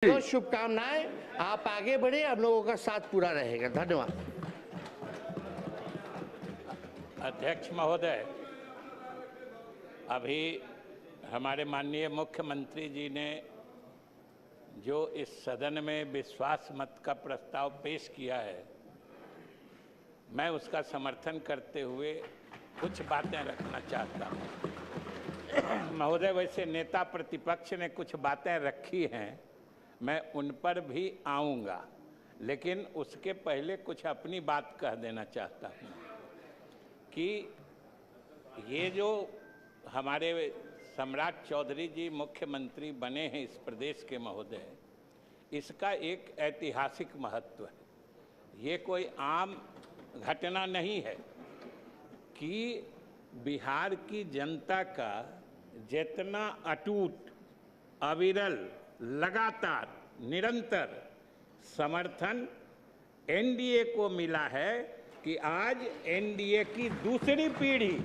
तो शुभकामनाएं, आप आगे बढ़े, हम लोगों का साथ पूरा रहेगा। धन्यवाद। अध्यक्ष महोदय, अभी हमारे माननीय मुख्यमंत्री जी ने जो इस सदन में विश्वास मत का प्रस्ताव पेश किया है, मैं उसका समर्थन करते हुए कुछ बातें रखना चाहता हूँ। महोदय, वैसे नेता प्रतिपक्ष ने कुछ बातें रखी हैं, मैं उन पर भी आऊँगा, लेकिन उसके पहले कुछ अपनी बात कह देना चाहता हूँ कि ये जो हमारे सम्राट चौधरी जी मुख्यमंत्री बने हैं इस प्रदेश के महोदय, इसका एक ऐतिहासिक महत्व है। ये कोई आम घटना नहीं है कि बिहार की जनता का जितना अटूट, अविरल, लगातार, निरंतर समर्थन एनडीए को मिला है कि आज एनडीए की दूसरी पीढ़ी,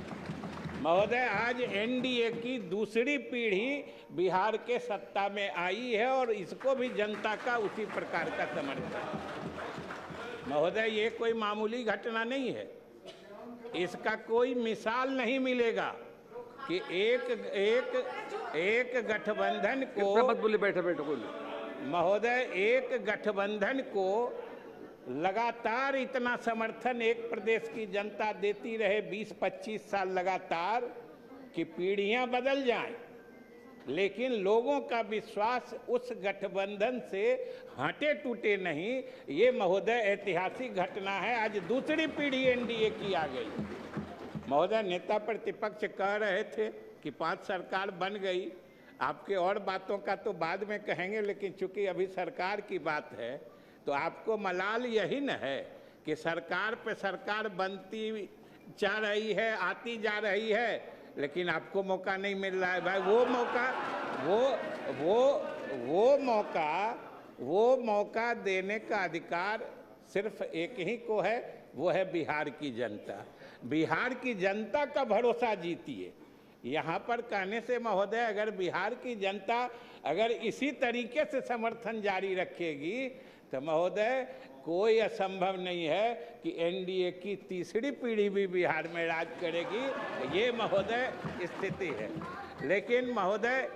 महोदय, आज एनडीए की दूसरी पीढ़ी बिहार के सत्ता में आई है और इसको भी जनता का उसी प्रकार का समर्थन। महोदय, ये कोई मामूली घटना नहीं है। इसका कोई मिसाल नहीं मिलेगा कि एक गठबंधन को, बैठे बोले महोदय, एक गठबंधन को लगातार इतना समर्थन एक प्रदेश की जनता देती रहे 20-25 साल लगातार कि पीढ़ियां बदल जाएं, लेकिन लोगों का विश्वास उस गठबंधन से हटे टूटे नहीं। ये महोदय ऐतिहासिक घटना है। आज दूसरी पीढ़ी एनडीए की आ गई। महोदय, नेता प्रतिपक्ष कह रहे थे कि 5 सरकार बन गई। आपके और बातों का तो बाद में कहेंगे, लेकिन चूंकि अभी सरकार की बात है तो आपको मलाल यही न है कि सरकार पे सरकार बनती जा रही है, आती जा रही है, लेकिन आपको मौका नहीं मिल रहा है। भाई, वो मौका देने का अधिकार सिर्फ एक ही को है, वो है बिहार की जनता। बिहार की जनता का भरोसा जीतिए। यहाँ पर कहने से महोदय, अगर बिहार की जनता अगर इसी तरीके से समर्थन जारी रखेगी तो महोदय कोई असंभव नहीं है कि एनडीए की तीसरी पीढ़ी भी बिहार में राज करेगी। ये महोदय स्थिति है। लेकिन महोदय,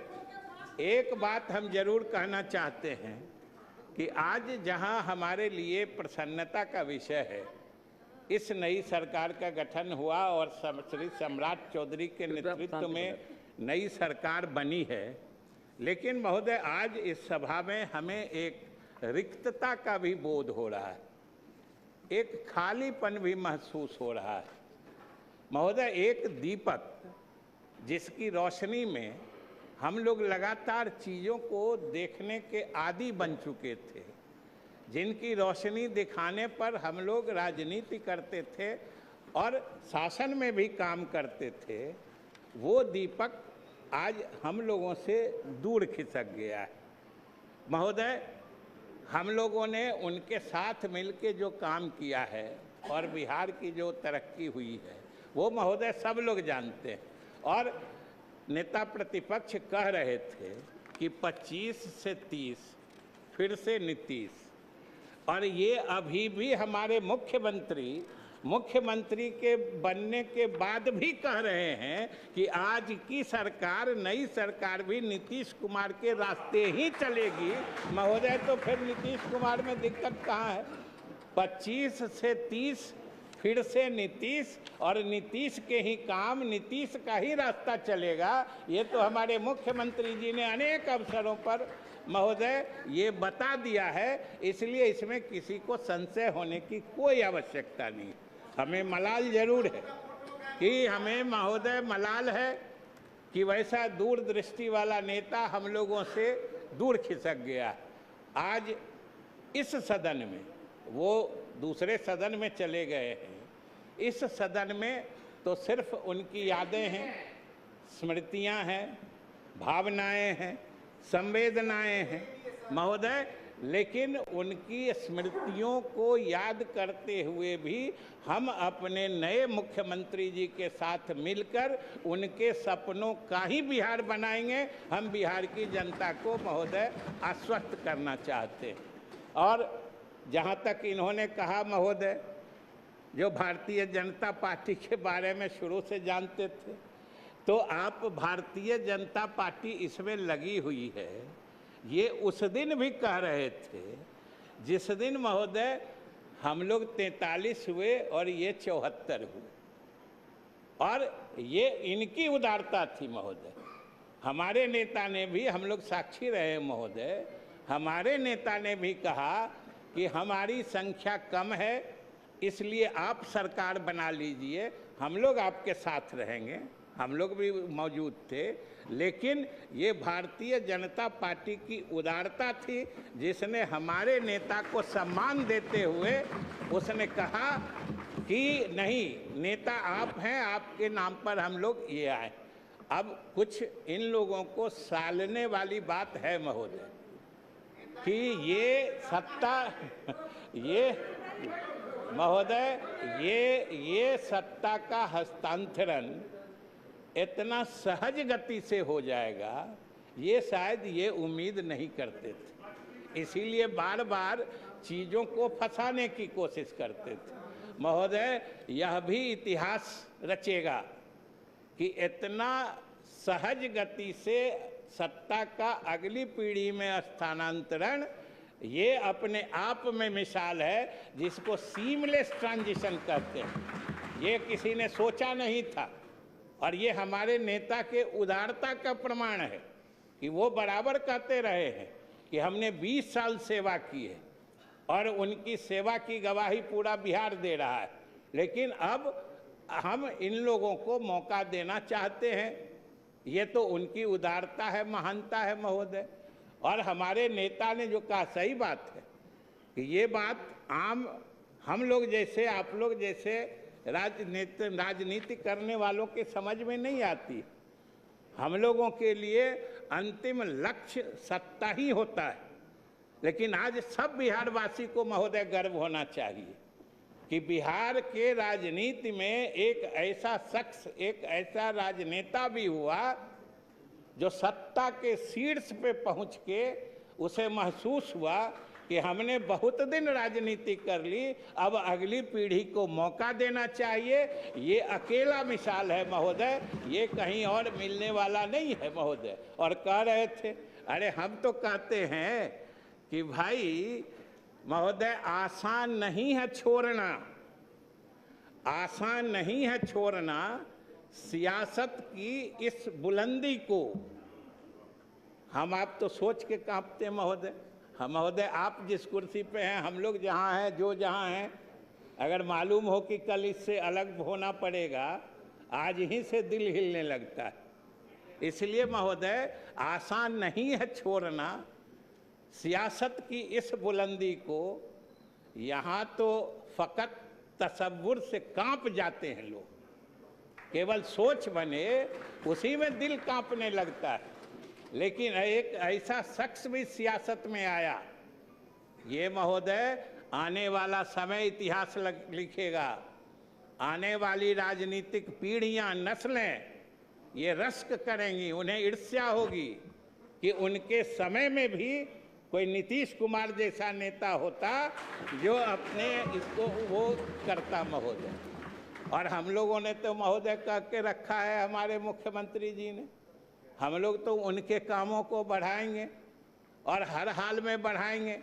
एक बात हम जरूर कहना चाहते हैं कि आज जहां हमारे लिए प्रसन्नता का विषय है, इस नई सरकार का गठन हुआ और श्री सम्राट चौधरी के नेतृत्व में नई सरकार बनी है, लेकिन महोदय आज इस सभा में हमें एक रिक्तता का भी बोध हो रहा है, एक खालीपन भी महसूस हो रहा है। महोदय, एक दीपक जिसकी रोशनी में हम लोग लगातार चीज़ों को देखने के आदी बन चुके थे, जिनकी रोशनी दिखाने पर हम लोग राजनीति करते थे और शासन में भी काम करते थे, वो दीपक आज हम लोगों से दूर खिसक गया है। महोदय, हम लोगों ने उनके साथ मिलके जो काम किया है और बिहार की जो तरक्की हुई है, वो महोदय सब लोग जानते हैं। और नेता प्रतिपक्ष कह रहे थे कि 25 से 30 फिर से नीतीश, और ये अभी भी हमारे मुख्यमंत्री के बनने के बाद भी कह रहे हैं कि आज की सरकार, नई सरकार भी नीतीश कुमार के रास्ते ही चलेगी। महोदय, तो फिर नीतीश कुमार में दिक्कत कहाँ है? 25 से 30 फिर से नीतीश, और नीतीश के ही काम, नीतीश का ही रास्ता चलेगा। ये तो हमारे मुख्यमंत्री जी ने अनेक अवसरों पर महोदय ये बता दिया है, इसलिए इसमें किसी को संशय होने की कोई आवश्यकता नहीं। हमें मलाल जरूर है कि हमें महोदय मलाल है कि वैसा दूरदृष्टि वाला नेता हम लोगों से दूर खिसक गया। आज इस सदन में, वो दूसरे सदन में चले गए हैं, इस सदन में तो सिर्फ उनकी यादें हैं, स्मृतियां हैं, भावनाएं हैं, संवेदनाएं हैं। महोदय, लेकिन उनकी स्मृतियों को याद करते हुए भी हम अपने नए मुख्यमंत्री जी के साथ मिलकर उनके सपनों का ही बिहार बनाएंगे। हम बिहार की जनता को महोदय आश्वस्त करना चाहते हैं। और जहाँ तक इन्होंने कहा महोदय, जो भारतीय जनता पार्टी के बारे में शुरू से जानते थे, तो आप भारतीय जनता पार्टी इसमें लगी हुई है, ये उस दिन भी कह रहे थे जिस दिन महोदय हम लोग 43 हुए और ये 74 हुए, और ये इनकी उदारता थी महोदय। हमारे नेता ने भी, हम लोग साक्षी रहे महोदय, हमारे नेता ने भी कहा कि हमारी संख्या कम है, इसलिए आप सरकार बना लीजिए, हम लोग आपके साथ रहेंगे। हम लोग भी मौजूद थे, लेकिन ये भारतीय जनता पार्टी की उदारता थी जिसने हमारे नेता को सम्मान देते हुए उसने कहा कि नहीं, नेता आप हैं, आपके नाम पर हम लोग ये आए। अब कुछ इन लोगों को सालने वाली बात है महोदय कि ये सत्ता, ये महोदय, ये सत्ता का हस्तांतरण इतना सहज गति से हो जाएगा, ये शायद ये उम्मीद नहीं करते थे, इसीलिए बार बार चीज़ों को फंसाने की कोशिश करते थे। महोदय, यह भी इतिहास रचेगा कि इतना सहज गति से सत्ता का अगली पीढ़ी में स्थानांतरण, ये अपने आप में मिसाल है जिसको सीमलेस ट्रांजिशन कहते हैं। ये किसी ने सोचा नहीं था, और ये हमारे नेता के उदारता का प्रमाण है कि वो बराबर कहते रहे हैं कि हमने 20 साल सेवा की है, और उनकी सेवा की गवाही पूरा बिहार दे रहा है। लेकिन अब हम इन लोगों को मौका देना चाहते हैं, ये तो उनकी उदारता है, महानता है महोदय। और हमारे नेता ने जो कहा सही बात है कि ये बात आम हम लोग जैसे, आप लोग जैसे राजनीति करने वालों के समझ में नहीं आती। हम लोगों के लिए अंतिम लक्ष्य सत्ता ही होता है, लेकिन आज सब बिहारवासी को महोदय गर्व होना चाहिए कि बिहार के राजनीति में एक ऐसा शख्स, एक ऐसा राजनेता भी हुआ जो सत्ता के शीर्ष पे पहुंच के उसे महसूस हुआ कि हमने बहुत दिन राजनीति कर ली, अब अगली पीढ़ी को मौका देना चाहिए। ये अकेला मिसाल है महोदय, ये कहीं और मिलने वाला नहीं है महोदय। और कह रहे थे, अरे हम तो कहते हैं कि भाई महोदय, आसान नहीं है छोड़ना, आसान नहीं है छोड़ना सियासत की इस बुलंदी को। हम आप तो सोच के कांपते महोदय। हम महोदय, आप जिस कुर्सी पे हैं, हम लोग जहाँ हैं, जो जहाँ हैं, अगर मालूम हो कि कल इससे अलग होना पड़ेगा, आज ही से दिल हिलने लगता है। इसलिए महोदय, आसान नहीं है छोड़ना सियासत की इस बुलंदी को। यहाँ तो फकत तसव्वुर से कांप जाते हैं लोग, केवल सोच बने उसी में दिल कांपने लगता है। लेकिन एक ऐसा शख्स भी सियासत में आया, ये महोदय आने वाला समय इतिहास लिखेगा। आने वाली राजनीतिक पीढ़ियां, नस्लें ये रश्क करेंगी, उन्हें ईर्ष्या होगी कि उनके समय में भी कोई नीतीश कुमार जैसा नेता होता जो अपने इसको वो करता महोदय। और हम लोगों ने तो महोदय कह के रखा है, हमारे मुख्यमंत्री जी ने, हम लोग तो उनके कामों को बढ़ाएंगे और हर हाल में बढ़ाएंगे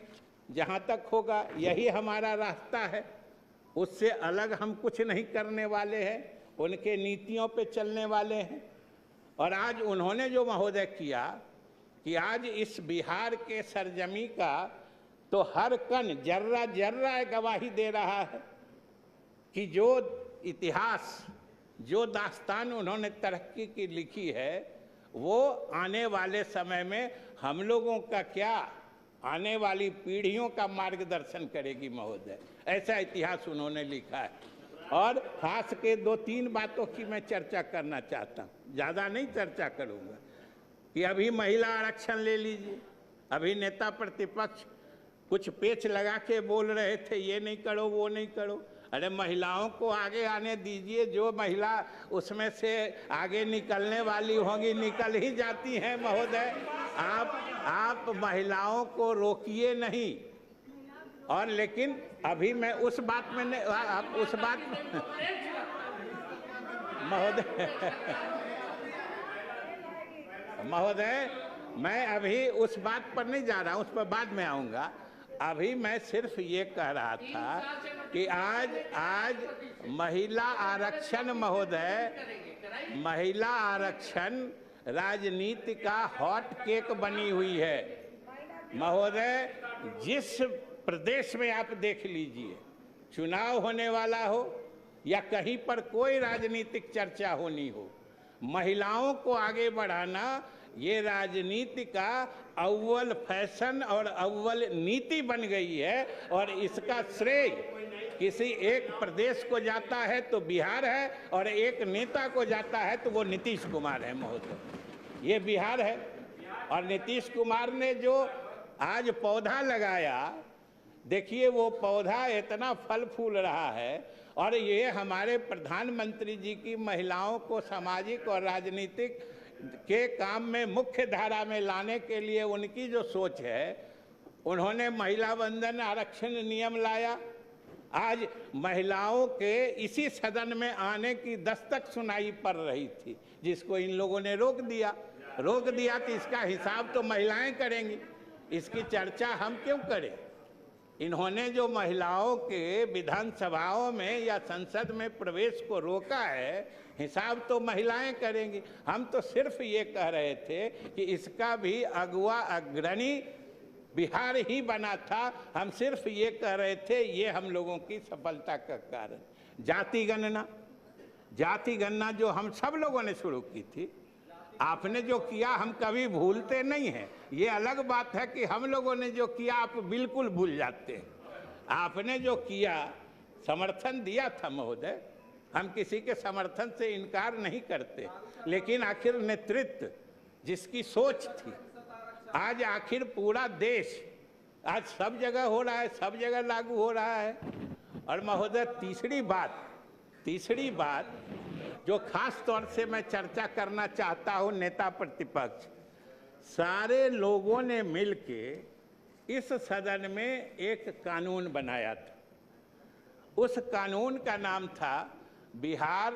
जहाँ तक होगा। यही हमारा रास्ता है, उससे अलग हम कुछ नहीं करने वाले हैं, उनके नीतियों पे चलने वाले हैं। और आज उन्होंने जो महोदय किया कि आज इस बिहार के सरजमी का तो हर कण जर्रा जर्रा गवाही दे रहा है कि जो इतिहास, जो दास्तान उन्होंने तरक्की की लिखी है, वो आने वाले समय में हम लोगों का क्या, आने वाली पीढ़ियों का मार्गदर्शन करेगी महोदय। ऐसा इतिहास उन्होंने लिखा है। और खास के 2-3 बातों की मैं चर्चा करना चाहता हूँ, ज़्यादा नहीं चर्चा करूँगा। कि अभी महिला आरक्षण ले लीजिए, अभी नेता प्रतिपक्ष कुछ पेच लगा के बोल रहे थे ये नहीं करो वो नहीं करो। अरे महिलाओं को आगे आने दीजिए, जो महिला उसमें से आगे निकलने वाली होंगी निकल ही जाती हैं महोदय। आप महिलाओं को रोकिए नहीं। और लेकिन अभी मैं उस बात में नहीं, आप उस बात महोदय मैं अभी उस बात पर नहीं जा रहा हूं, उस पर बाद में आऊंगा। अभी मैं सिर्फ ये कह रहा था कि आज महिला आरक्षण महोदय, महिला आरक्षण राजनीति का हॉट केक बनी हुई है महोदय। जिस प्रदेश में आप देख लीजिए, चुनाव होने वाला हो या कहीं पर कोई राजनीतिक चर्चा होनी हो, महिलाओं को आगे बढ़ाना ये राजनीति का अव्वल फैशन और अव्वल नीति बन गई है। और इसका श्रेय किसी एक प्रदेश को जाता है तो बिहार है, और एक नेता को जाता है तो वो नीतीश कुमार है महोदय। ये बिहार है। और नीतीश कुमार ने जो आज पौधा लगाया, देखिए वो पौधा इतना फल फूल रहा है। और ये हमारे प्रधानमंत्री जी की महिलाओं को सामाजिक और राजनीतिक के काम में मुख्य धारा में लाने के लिए उनकी जो सोच है, उन्होंने महिला वंदन आरक्षण नियम लाया। आज महिलाओं के इसी सदन में आने की दस्तक सुनाई पड़ रही थी, जिसको इन लोगों ने रोक दिया तो इसका हिसाब तो महिलाएं करेंगी, इसकी चर्चा हम क्यों करें। इन्होंने जो महिलाओं के विधानसभाओं में या संसद में प्रवेश को रोका है, हिसाब तो महिलाएं करेंगी। हम तो सिर्फ ये कह रहे थे कि इसका भी अगुआ अग्रणी बिहार ही बना था। हम सिर्फ ये कह रहे थे ये हम लोगों की सफलता का कारण। जाति गणना जो हम सब लोगों ने शुरू की थी, आपने जो किया हम कभी भूलते नहीं हैं। ये अलग बात है कि हम लोगों ने जो किया आप बिल्कुल भूल जाते हैं। आपने जो किया, समर्थन दिया था महोदय, हम किसी के समर्थन से इनकार नहीं करते, लेकिन आखिर नेतृत्व जिसकी सोच थी, आज आखिर पूरा देश आज सब जगह हो रहा है, सब जगह लागू हो रहा है। और महोदय तीसरी बात जो खास तौर से मैं चर्चा करना चाहता हूं, नेता प्रतिपक्ष सारे लोगों ने मिलके इस सदन में एक कानून बनाया था। उस कानून का नाम था बिहार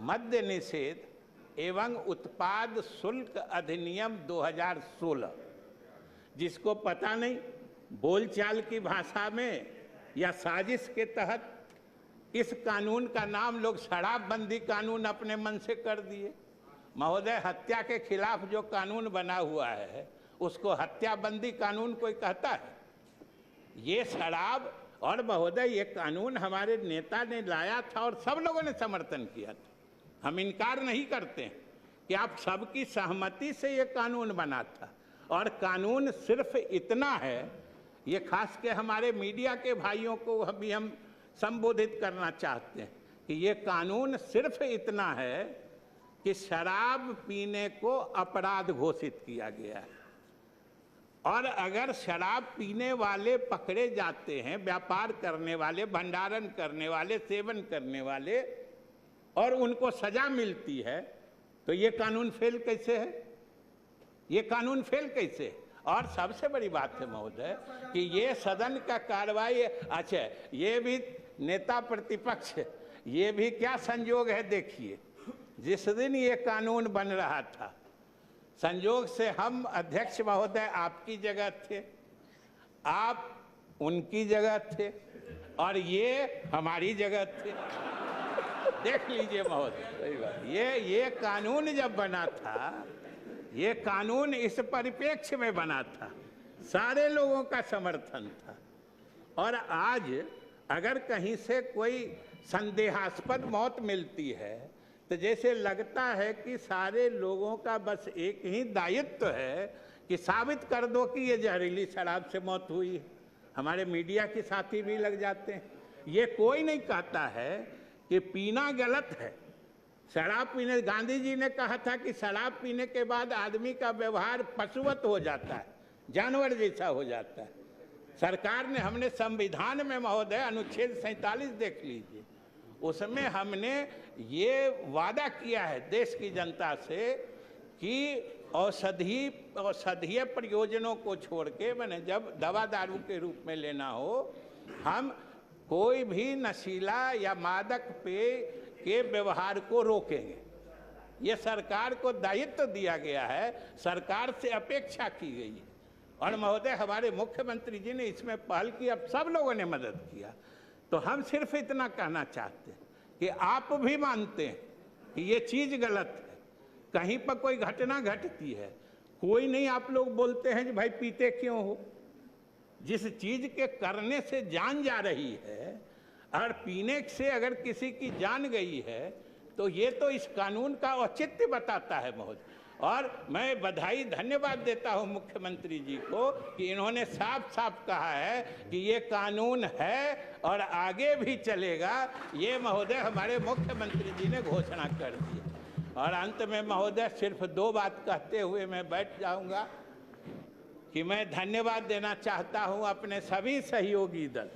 मद्य निषेध एवं उत्पाद शुल्क अधिनियम 2016। जिसको पता नहीं, बोलचाल की भाषा में या साजिश के तहत इस कानून का नाम लोग शराबबंदी कानून अपने मन से कर दिए। महोदय, हत्या के खिलाफ जो कानून बना हुआ है उसको हत्याबंदी कानून कोई कहता है? ये शराब, और महोदय ये कानून हमारे नेता ने लाया था और सब लोगों ने समर्थन किया था। हम इनकार नहीं करते हैं कि आप सबकी सहमति से ये कानून बना था। और कानून सिर्फ इतना है, ये खास के हमारे मीडिया के भाइयों को अभी हम संबोधित करना चाहते हैं कि ये कानून सिर्फ इतना है कि शराब पीने को अपराध घोषित किया गया है। और अगर शराब पीने वाले पकड़े जाते हैं, व्यापार करने वाले, भंडारण करने वाले, सेवन करने वाले, और उनको सजा मिलती है, तो ये कानून फेल कैसे है? ये कानून फेल कैसे है? और सबसे बड़ी बात है महोदय कि ये सदन का कार्रवाई, अच्छा ये भी नेता प्रतिपक्ष, ये भी क्या संयोग है देखिए। जिस दिन ये कानून बन रहा था, संयोग से हम अध्यक्ष महोदय आपकी जगह थे, आप उनकी जगह थे, और ये हमारी जगह थे। देख लीजिए महोदय, ये कानून जब बना था, ये कानून इस परिप्रेक्ष्य में बना था, सारे लोगों का समर्थन था। और आज अगर कहीं से कोई संदेहास्पद मौत मिलती है तो जैसे लगता है कि सारे लोगों का बस एक ही दायित्व है कि साबित कर दो कि ये जहरीली शराब से मौत हुई है। हमारे मीडिया के साथी भी लग जाते हैं। ये कोई नहीं कहता है कि पीना गलत है। शराब पीने, गांधी जी ने कहा था कि शराब पीने के बाद आदमी का व्यवहार पशुवत हो जाता है, जानवर जैसा हो जाता है। सरकार ने, हमने संविधान में महोदय अनुच्छेद 47 देख लीजिए, उसमें हमने ये वादा किया है देश की जनता से कि औषधीय प्रयोजनों को छोड़ के, मैंने जब दवा दारू के रूप में लेना हो, हम कोई भी नशीला या मादक पेय के व्यवहार को रोकेंगे। ये सरकार को दायित्व दिया गया है, सरकार से अपेक्षा की गई है। और महोदय हमारे मुख्यमंत्री जी ने इसमें पहल की, अब सब लोगों ने मदद किया। तो हम सिर्फ इतना कहना चाहते हैं कि आप भी मानते हैं कि ये चीज़ गलत है, कहीं पर कोई घटना घटती है, कोई नहीं आप लोग बोलते हैं कि भाई पीते क्यों हो। जिस चीज़ के करने से जान जा रही है और पीने से अगर किसी की जान गई है, तो ये तो इस कानून का औचित्य बताता है महोदय। और मैं बधाई धन्यवाद देता हूं मुख्यमंत्री जी को कि इन्होंने साफ साफ कहा है कि ये कानून है और आगे भी चलेगा। ये महोदय हमारे मुख्यमंत्री जी ने घोषणा कर दी। और अंत में महोदय सिर्फ 2 बात कहते हुए मैं बैठ जाऊंगा कि मैं धन्यवाद देना चाहता हूं अपने सभी सहयोगी दल,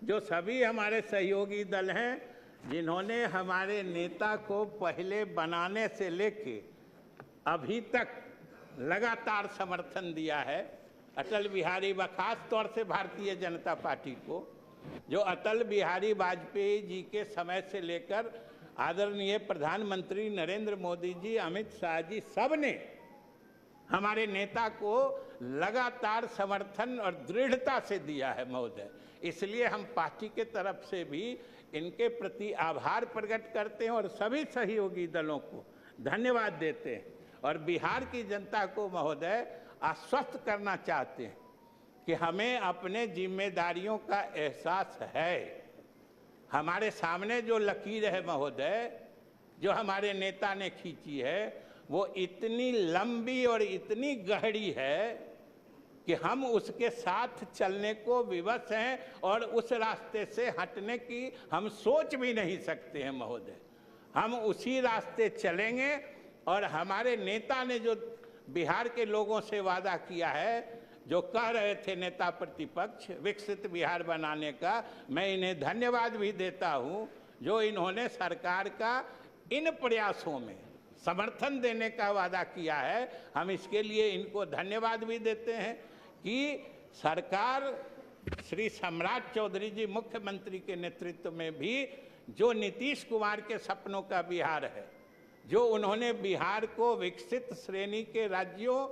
जो सभी हमारे सहयोगी दल हैं, जिन्होंने हमारे नेता को पहले बनाने से लेके अभी तक लगातार समर्थन दिया है। अटल बिहारी व खास तौर से भारतीय जनता पार्टी को, जो अटल बिहारी वाजपेयी जी के समय से लेकर आदरणीय प्रधानमंत्री नरेंद्र मोदी जी, अमित शाह जी, सब ने हमारे नेता को लगातार समर्थन और दृढ़ता से दिया है महोदय। इसलिए हम पार्टी के तरफ से भी इनके प्रति आभार प्रकट करते हैं और सभी सहयोगी दलों को धन्यवाद देते हैं। और बिहार की जनता को महोदय आश्वस्त करना चाहते हैं कि हमें अपने जिम्मेदारियों का एहसास है। हमारे सामने जो लकीर है महोदय, जो हमारे नेता ने खींची है, वो इतनी लंबी और इतनी गहरी है कि हम उसके साथ चलने को विवश हैं और उस रास्ते से हटने की हम सोच भी नहीं सकते हैं महोदय। हम उसी रास्ते चलेंगे। और हमारे नेता ने जो बिहार के लोगों से वादा किया है, जो कह रहे थे नेता प्रतिपक्ष विकसित बिहार बनाने का, मैं इन्हें धन्यवाद भी देता हूं, जो इन्होंने सरकार का इन प्रयासों में समर्थन देने का वादा किया है। हम इसके लिए इनको धन्यवाद भी देते हैं कि सरकार श्री सम्राट चौधरी जी मुख्यमंत्री के नेतृत्व में भी जो नीतीश कुमार के सपनों का बिहार है, जो उन्होंने बिहार को विकसित श्रेणी के राज्यों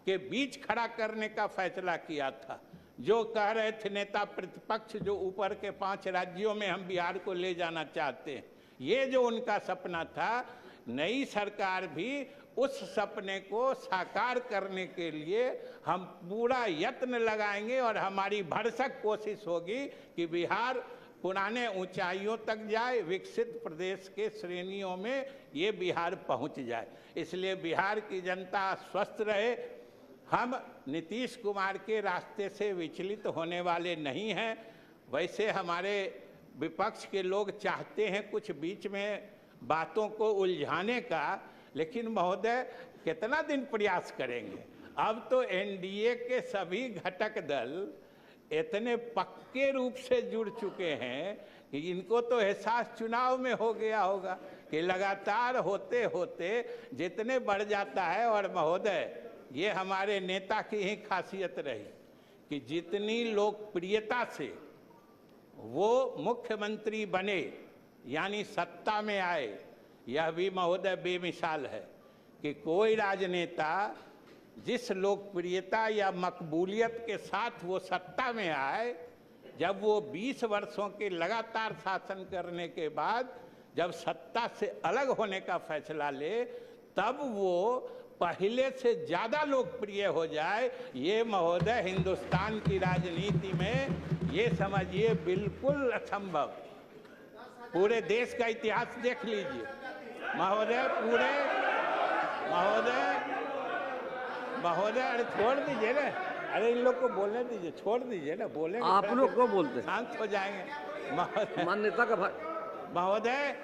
के बीच खड़ा करने का फैसला किया था, जो कह रहे थे नेता प्रतिपक्ष, जो ऊपर के 5 राज्यों में हम बिहार को ले जाना चाहते हैं, ये जो उनका सपना था, नई सरकार भी उस सपने को साकार करने के लिए हम पूरा यत्न लगाएंगे और हमारी भरसक कोशिश होगी कि बिहार पुराने ऊंचाइयों तक जाए, विकसित प्रदेश के श्रेणियों में ये बिहार पहुंच जाए। इसलिए बिहार की जनता स्वस्थ रहे। हम नीतीश कुमार के रास्ते से विचलित होने वाले नहीं हैं। वैसे हमारे विपक्ष के लोग चाहते हैं कुछ बीच में बातों को उलझाने का, लेकिन महोदय कितना दिन प्रयास करेंगे। अब तो एनडीए के सभी घटक दल इतने पक्के रूप से जुड़ चुके हैं कि इनको तो एहसास चुनाव में हो गया होगा कि लगातार होते होते जितने बढ़ जाता है। और महोदय ये हमारे नेता की ही खासियत रही कि जितनी लोकप्रियता से वो मुख्यमंत्री बने, यानी सत्ता में आए, यह भी महोदय बेमिसाल है कि कोई राजनेता जिस लोकप्रियता या मकबूलियत के साथ वो सत्ता में आए, जब वो 20 वर्षों के लगातार शासन करने के बाद जब सत्ता से अलग होने का फैसला ले, तब वो पहले से ज़्यादा लोकप्रिय हो जाए, ये महोदय हिंदुस्तान की राजनीति में ये समझिए बिल्कुल असंभव। पूरे देश का इतिहास देख लीजिए महोदय, पूरे महोदय अरे छोड़ दीजिए ना, अरे इन लोग को बोलने दीजिए, छोड़ दीजिए ना, बोले आप लोग को बोलते शांत हो जाएंगे मान्यता का महोदय।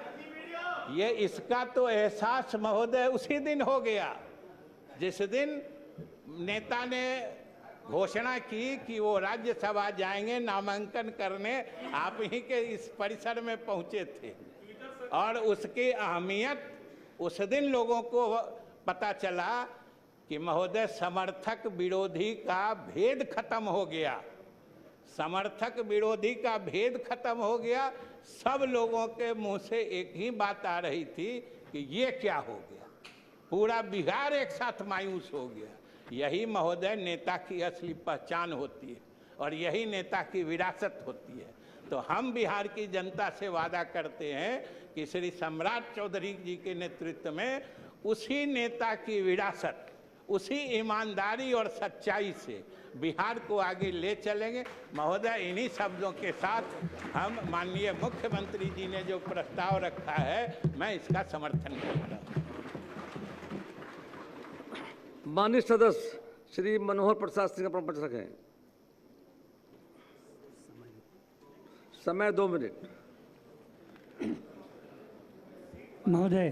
ये इसका तो एहसास महोदय उसी दिन हो गया जिस दिन नेता ने घोषणा की कि वो राज्यसभा जाएंगे नामांकन करने, आप ही के इस परिसर में पहुंचे थे और उसकी अहमियत उस दिन लोगों को पता चला कि महोदय समर्थक विरोधी का भेद खत्म हो गया, समर्थक विरोधी का भेद खत्म हो गया। सब लोगों के मुंह से एक ही बात आ रही थी कि ये क्या हो गया, पूरा बिहार एक साथ मायूस हो गया। यही महोदय नेता की असली पहचान होती है और यही नेता की विरासत होती है। तो हम बिहार की जनता से वादा करते हैं कि श्री सम्राट चौधरी जी के नेतृत्व में उसी नेता की विरासत, उसी ईमानदारी और सच्चाई से बिहार को आगे ले चलेंगे। महोदय, इन्हीं शब्दों के साथ हम माननीय मुख्यमंत्री जी ने जो प्रस्ताव रखा है, मैं इसका समर्थन करता हूँ। माननीय सदस्य श्री मनोहर प्रसाद सिंह अपना मंच रखें। समय 2 मिनट। महोदय,